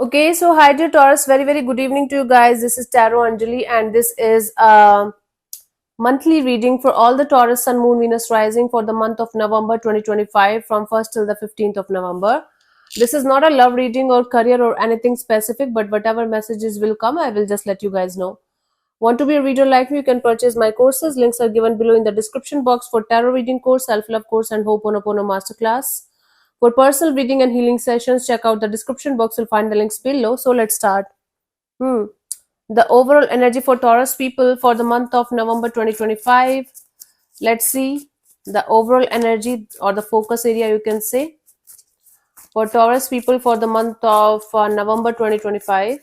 Okay, so hi dear Taurus, very good evening to you guys. This is Tarot Anjali, and this is a monthly reading for all the Taurus Sun, Moon, Venus rising for the month of November 2025 from 1st till the 15th of November. This is not a love reading or career or anything specific, but whatever messages will come, I will just let you guys know. Want to be a reader like me? You can purchase my courses. Links are given below in the description box for tarot reading course, self-love course, and Ho'oponopono masterclass. For personal reading and healing sessions, check out the description box. You'll find the links below. So let's start. Hmm. The overall energy for Taurus people for the month of November 2025. Let's see the overall energy or the focus area, you can say, for Taurus people for the month of November 2025.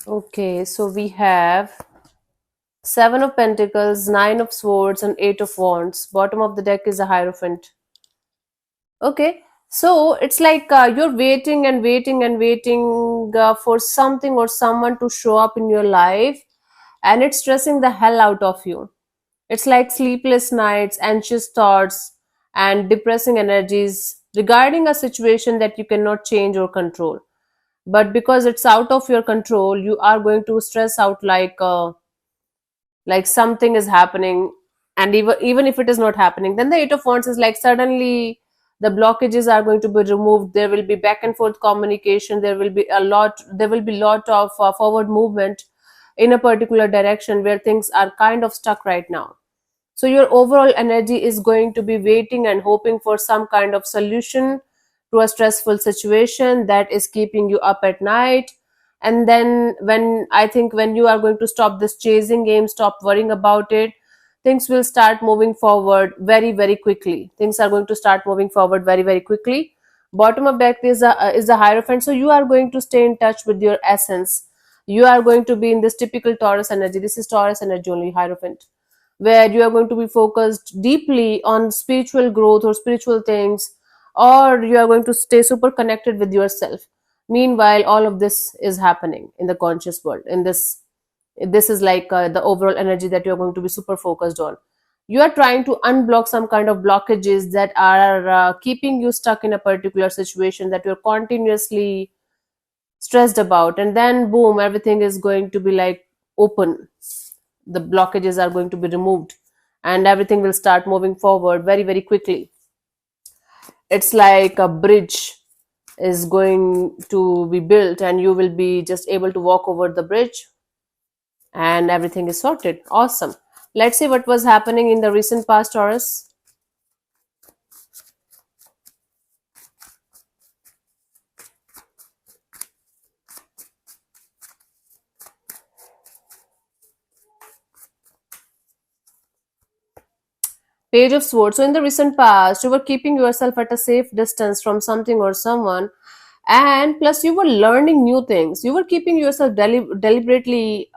Okay, so we have Seven of Pentacles, Nine of Swords, and Eight of Wands. Bottom of the deck is a Hierophant. Okay, so it's like you're waiting and waiting and waiting for something or someone to show up in your life, and it's stressing the hell out of you. It's like sleepless nights, anxious thoughts, and depressing energies regarding a situation that you cannot change or control. But because it's out of your control, you are going to stress out like something is happening, and even if it is not happening, then the Eight of Wands is like suddenly the blockages are going to be removed. There will be back and forth communication. There will be lot of forward movement in a particular direction where things are kind of stuck right now. So your overall energy is going to be waiting and hoping for some kind of solution to a stressful situation that is keeping you up at night. And then when you are going to stop this chasing game, stop worrying about it, things will start moving forward very quickly. Things are going to start moving forward very quickly. Bottom of deck is a Hierophant, so you are going to stay in touch with your essence. You are going to be in this typical Taurus energy. This is Taurus energy only, Hierophant, where you are going to be focused deeply on spiritual growth or spiritual things, or you are going to stay super connected with yourself. Meanwhile, all of this is happening in the conscious world. This is like the overall energy that you are going to be super focused on. You are trying to unblock some kind of blockages that are keeping you stuck in a particular situation that you're continuously stressed about, and then boom, everything is going to be like open. The blockages are going to be removed, and everything will start moving forward very quickly. It's like a bridge is going to be built, and you will be just able to walk over the bridge, and everything is sorted. Awesome. Let's see what was happening in the recent past, Taurus. Page of Swords. So in the recent past, you were keeping yourself at a safe distance from something or someone, and plus you were learning new things. You were keeping yourself deliberately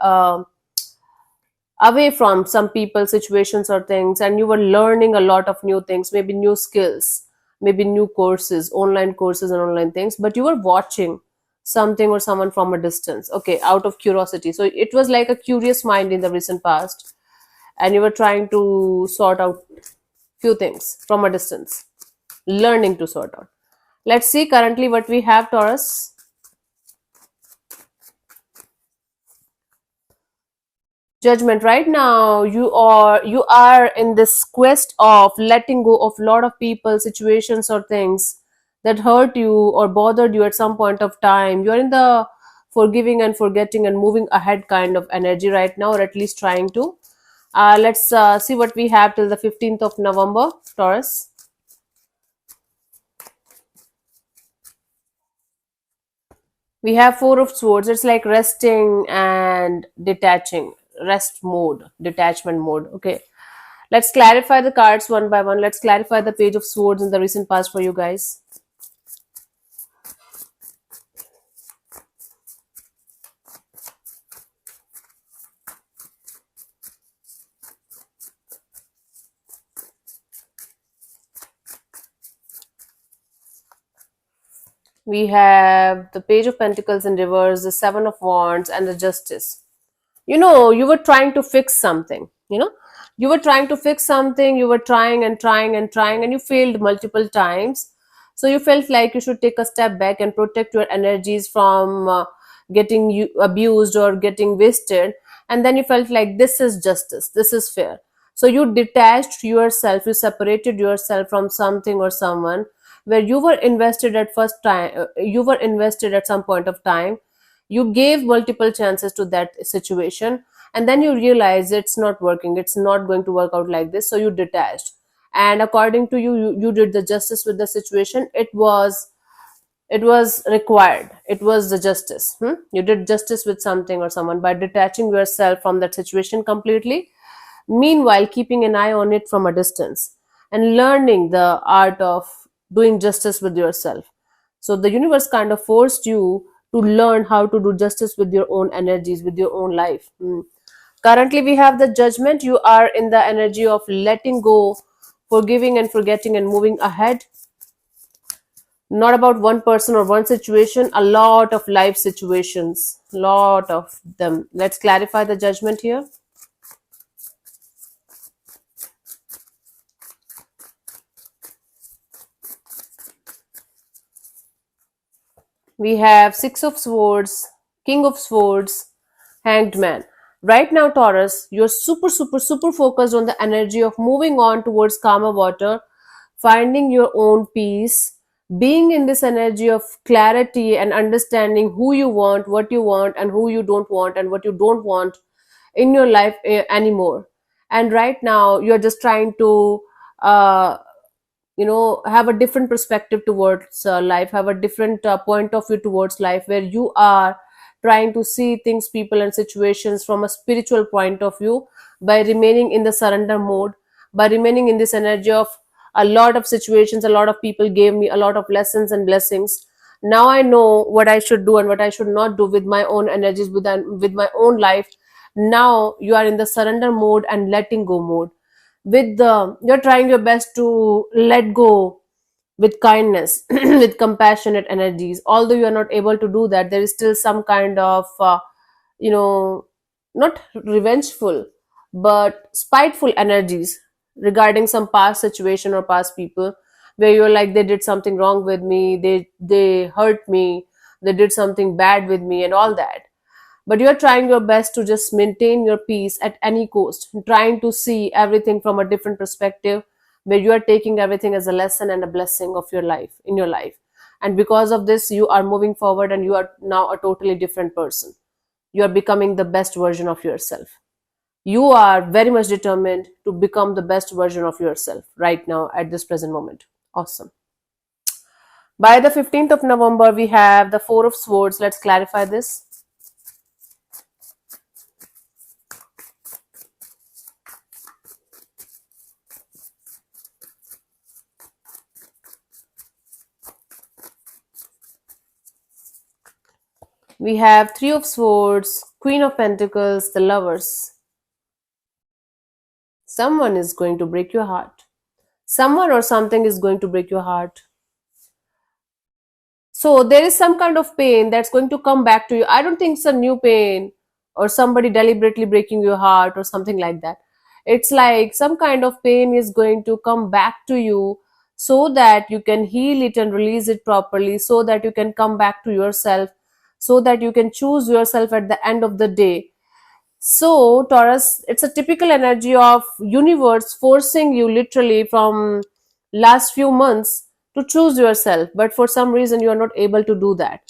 away from some people, situations, or things, and you were learning a lot of new things, maybe new skills, maybe new courses, online courses, and online things. But you were watching something or someone from a distance, okay, out of curiosity. So it was like a curious mind in the recent past, and you were trying to sort out few things from a distance, learning to sort out. Let's see currently what we have, Taurus. Judgment. Right now you are in this quest of letting go of a lot of people, situations, or things that hurt you or bothered you at some point of time. You're in the forgiving and forgetting and moving ahead kind of energy right now, or at least trying to. Let's see what we have till the 15th of November, Taurus. We have Four of Swords. It's like resting and detaching. Rest mode, detachment mode. Okay. Let's clarify the cards one by one. Let's clarify the Page of Swords in the recent past for you guys. We have the Page of Pentacles in reverse, the Seven of Wands, and the Justice. You were trying to fix something. You were trying to fix something. You were trying and trying and trying, and you failed multiple times. So you felt like you should take a step back and protect your energies from getting abused or getting wasted. And then you felt like this is justice, this is fair. So you detached yourself, you separated yourself from something or someone where you were invested at first time, you were invested at some point of time. You gave multiple chances to that situation, and then you realize it's not working, it's not going to work out like this, so you detached. And according to you, you did the justice with the situation. It was required, it was the justice. You did justice with something or someone by detaching yourself from that situation completely, meanwhile keeping an eye on it from a distance and learning the art of doing justice with yourself. So the universe kind of forced you to learn how to do justice with your own energies, with your own life. Currently, we have the Judgment. You are in the energy of letting go, forgiving and forgetting, and moving ahead. Not about one person or one situation, a lot of life situations, lot of them. Let's clarify the Judgment here. We have Six of Swords, King of Swords, Hanged Man. Right now, Taurus, you're super, super, super focused on the energy of moving on towards calmer water, finding your own peace, being in this energy of clarity and understanding who you want, and who you don't want, and what you don't want in your life anymore. And right now, you're just trying to uh, have a different perspective towards life, have a different point of view towards life, where you are trying to see things, people and situations from a spiritual point of view, by remaining in the surrender mode, by remaining in this energy of a lot of situations, a lot of people gave me a lot of lessons and blessings. Now I know what I should do and what I should not do with my own energies, with my own life. Now you are in the surrender mode and letting go mode. You're trying your best to let go with kindness, with compassionate energies. Although you are not able to do that, there is still some kind of you know not revengeful but spiteful energies regarding some past situation or past people, where you're like, they did something wrong with me, they hurt me, they did something bad with me and all that. But you're trying your best to just maintain your peace at any cost, trying to see everything from a different perspective, where you are taking everything as a lesson and a blessing of your life, in your life. And because of this, you are moving forward and you are now a totally different person. You are becoming the best version of yourself. You are very much determined to become the best version of yourself right now at this present moment. Awesome. By the 15th of November, we have the Four of Swords. Let's clarify this. We have Three of Swords, Queen of Pentacles, the Lovers. Someone is going to break your heart. Someone or something is going to break your heart. So there is some kind of pain that's going to come back to you. I don't think it's a new pain or somebody deliberately breaking your heart or something like that. It's like some kind of pain is going to come back to you, so that you can heal it and release it properly, so that you can come back to yourself, so that you can choose yourself at the end of the day. So Taurus, it's a typical energy of universe forcing you literally from last few months to choose yourself, but for some reason you are not able to do that.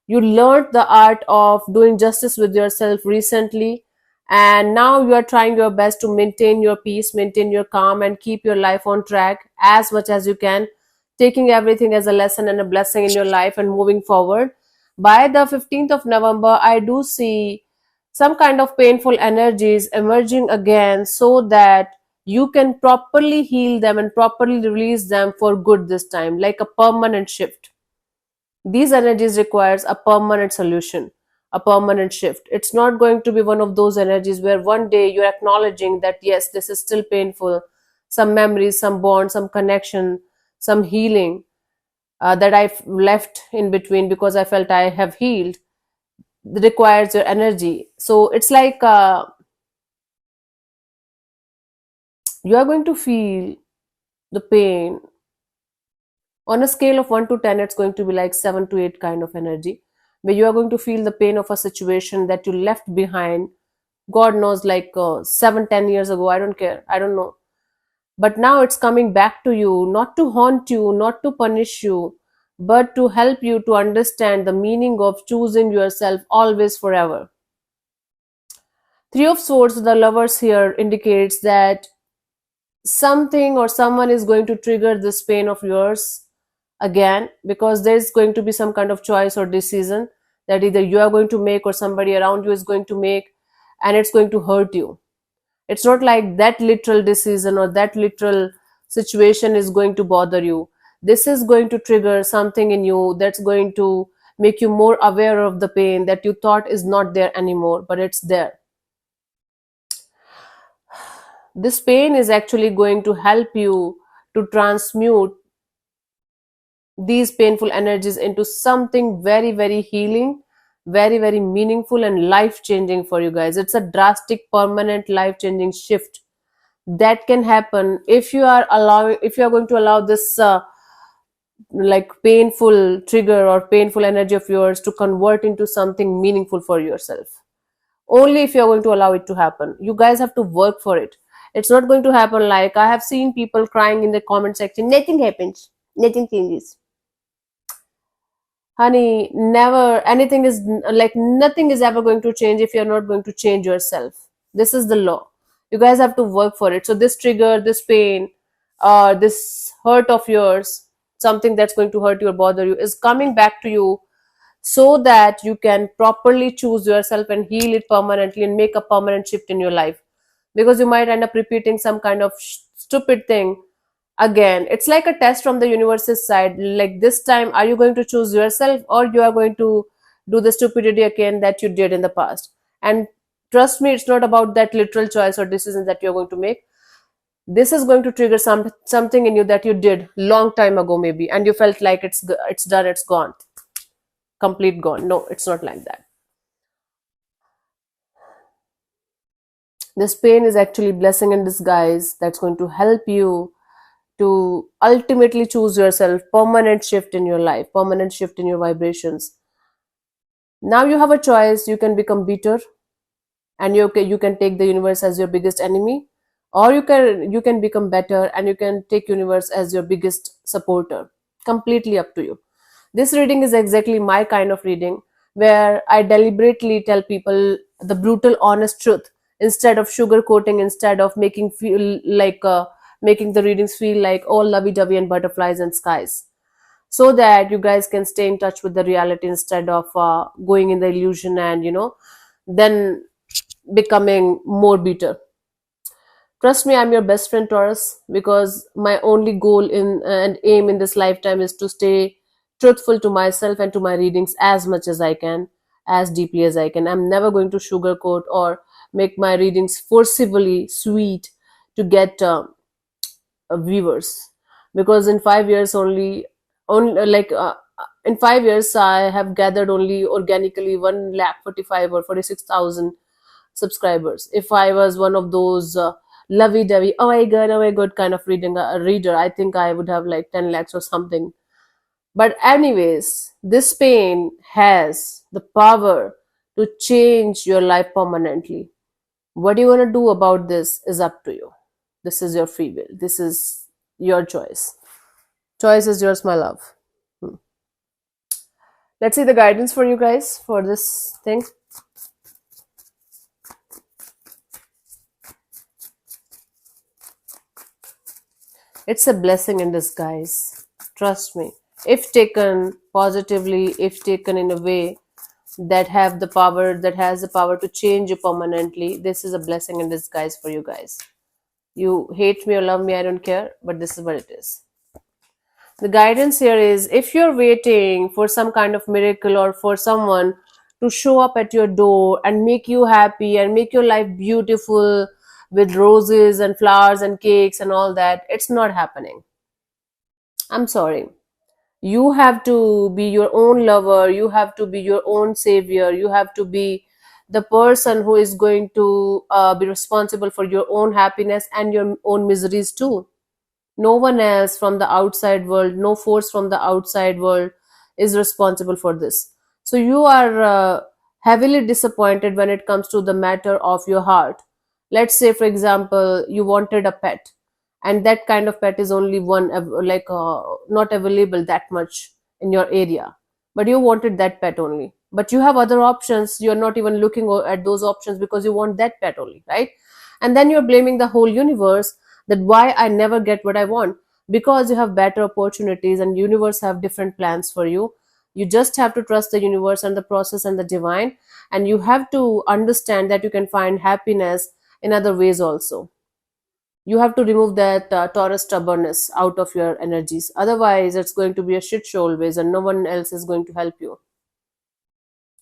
You learned the art of doing justice with yourself recently, and now you are trying your best to maintain your peace, maintain your calm, and keep your life on track as much as you can, taking everything as a lesson and a blessing in your life and moving forward. By the 15th of November, I do see some kind of painful energies emerging again, so that you can properly heal them and properly release them for good this time, like a permanent shift. These energies requires a permanent solution, a permanent shift. It's not going to be one of those energies where one day you're acknowledging that yes, this is still painful, some memories, some bond, some connection, some healing, that I've left in between because I felt I have healed requires your energy. So it's like you are going to feel the pain on a scale of 1 to 10. It's going to be like 7 to 8 kind of energy, where you are going to feel the pain of a situation that you left behind, god knows, like 7-10 years ago. I don't care, I don't know, but now it's coming back to you, not to haunt you, not to punish you, but to help you to understand the meaning of choosing yourself always, forever. Three of Swords, the lovers here, indicates that something or someone is going to trigger this pain of yours again, because there's going to be some kind of choice or decision that either you are going to make or somebody around you is going to make, and it's going to hurt you. It's not like that literal decision or that literal situation is going to bother you. This is going to trigger something in you that's going to make you more aware of the pain that you thought is not there anymore, but it's there. This pain is actually going to help you to transmute these painful energies into something very, very healing, very, very meaningful, and life changing for you guys. It's a drastic, permanent, life changing shift that can happen if you are allowing, if you are going to allow this like painful trigger or painful energy of yours to convert into something meaningful for yourself. Only if you're going to allow it to happen. You guys have to work for it. It's not going to happen like I have seen people crying in the comment section, nothing happens, nothing changes. Honey, never, anything is like, nothing is ever going to change if you're not going to change yourself. This is the law. You guys have to work for it. So this trigger, this pain, this hurt of yours, something that's going to hurt you or bother you, is coming back to you so that you can properly choose yourself and heal it permanently and make a permanent shift in your life. Because you might end up repeating some kind of stupid thing again. It's like a test from the universe's side, like this time are you going to choose yourself or you are going to do the stupidity again that you did in the past. And trust me, it's not about that literal choice or decision that you're going to make. This is going to trigger something in you that you did long time ago maybe, and you felt like it's done, it's gone, complete gone. No, it's not like that. This pain is actually blessing in disguise that's going to help you to ultimately choose yourself, permanent shift in your life, permanent shift in your vibrations. Now you have a choice. You can become bitter and you can take the universe as your biggest enemy, or you can become better and you can take universe as your biggest supporter. Completely up to you. This reading is exactly my kind of reading, where I deliberately tell people the brutal honest truth instead of sugarcoating, instead of making the readings feel like all lovey-dovey and butterflies and skies, so that you guys can stay in touch with the reality instead of going in the illusion and then becoming more bitter. Trust me, I'm your best friend, Taurus, because my only goal in and aim in this lifetime is to stay truthful to myself and to my readings as much as I can, as deeply as I can. I'm never going to sugarcoat or make my readings forcibly sweet to get viewers, because in 5 years only in 5 years I have gathered only organically 1,45,000 or 46,000 subscribers. If I was one of those lovey-dovey, oh my god kind of reader, I think I would have like 10 lakhs or something. But anyways, this pain has the power to change your life permanently. What you want to do about this is up to you. This is your free will. This is your choice. Choice is yours, my love. Let's see the guidance for you guys for this thing. It's a blessing in disguise. Trust me. If taken positively, if taken in a way that has the power to change you permanently, this is a blessing in disguise for you guys. You hate me or love me, I don't care, but this is what it is. The guidance here is, if you're waiting for some kind of miracle or for someone to show up at your door and make you happy and make your life beautiful with roses and flowers and cakes and all that, it's not happening. I'm sorry. You have to be your own lover, you have to be your own savior, you have to be the person who is going to be responsible for your own happiness and your own miseries too. No one else from the outside world, no force from the outside world is responsible for this. So you are heavily disappointed when it comes to the matter of your heart. Let's say, for example, you wanted a pet, and that kind of pet is only one not available that much in your area, but you wanted that pet only, but you have other options, you're not even looking at those options because you want that pet only, right? And then you're blaming the whole universe that why I never get what I want, because you have better opportunities and universe have different plans for you. You just have to trust the universe and the process and the divine, and you have to understand that you can find happiness in other ways also. You have to remove that Taurus stubbornness out of your energies. Otherwise, it's going to be a shit show always, and no one else is going to help you.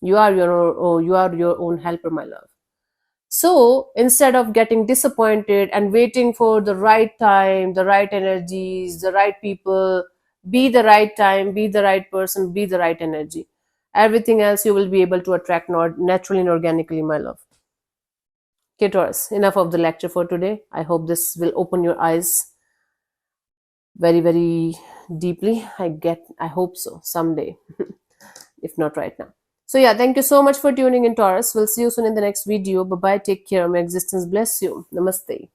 You are your own helper, my love. So instead of getting disappointed and waiting for the right time, the right energies, the right people, be the right time, be the right person, be the right energy. Everything else you will be able to attract naturally and organically, my love. Okay, Taurus, enough of the lecture for today. I hope this will open your eyes very, very deeply. I hope so someday, if not right now. So, yeah, thank you so much for tuning in, Taurus. We'll see you soon in the next video. Bye bye. Take care. May existence bless you. Namaste.